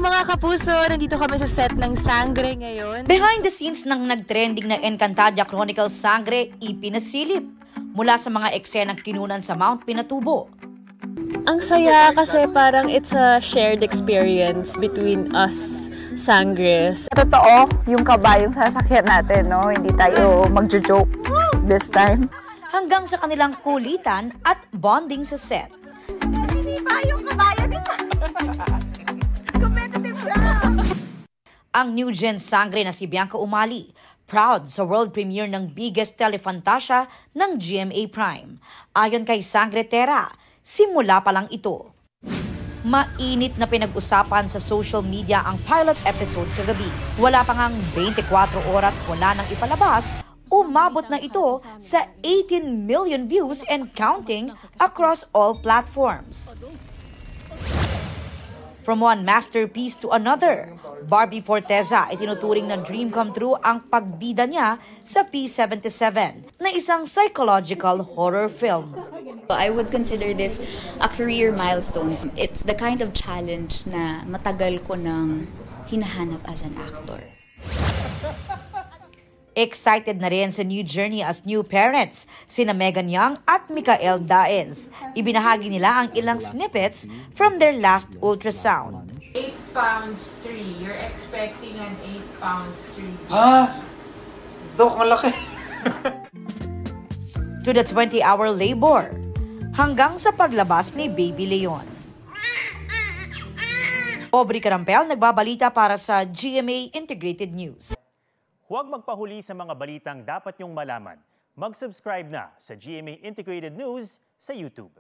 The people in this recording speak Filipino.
mga kapuso! Nandito kami sa set ng Sangre ngayon. Behind the scenes ng nag-trending na Encantadia Chronicles Sangre, ipinasilip mula sa mga eksenang kinunan sa Mount Pinatubo. Ang saya kasi parang it's a shared experience between us Sangres. Totoo, yung kabayong sasakyan natin, no? Hindi tayo magjo-joke this time. Hanggang sa kanilang kulitan at bonding sa set. Hindi ba yung kabayo ni competitive siya! Ang new gen Sangre na si Bianca Umali, proud sa world premiere ng biggest telefantasia ng GMA Prime. Ayon kay Sangre Terra, simula pa lang ito. Mainit na pinag-usapan sa social media ang pilot episode kagabi. Wala pa ngang 24 oras mula nang ipalabas, umabot na ito sa 18 million views and counting across all platforms. From one masterpiece to another, Barbie Forteza itinuturing na dream come true ang pagbida niya sa P77 na isang psychological horror film. I would consider this a career milestone. It's the kind of challenge na matagal ko nang hinahanap as an actor. Excited na rin sa new journey as new parents, sina Megan Young at Micael Daez. Ibinahagi nila ang ilang snippets from their last ultrasound. 8 pounds 3. You're expecting an 8 pounds 3. Ha? Dok, ang laki. To the 20-hour labor, hanggang sa paglabas ni Baby Leon. Aubrey Carampel, nagbabalita para sa GMA Integrated News. Huwag magpahuli sa mga balitang dapat niyong malaman. Mag-subscribe na sa GMA Integrated News sa YouTube.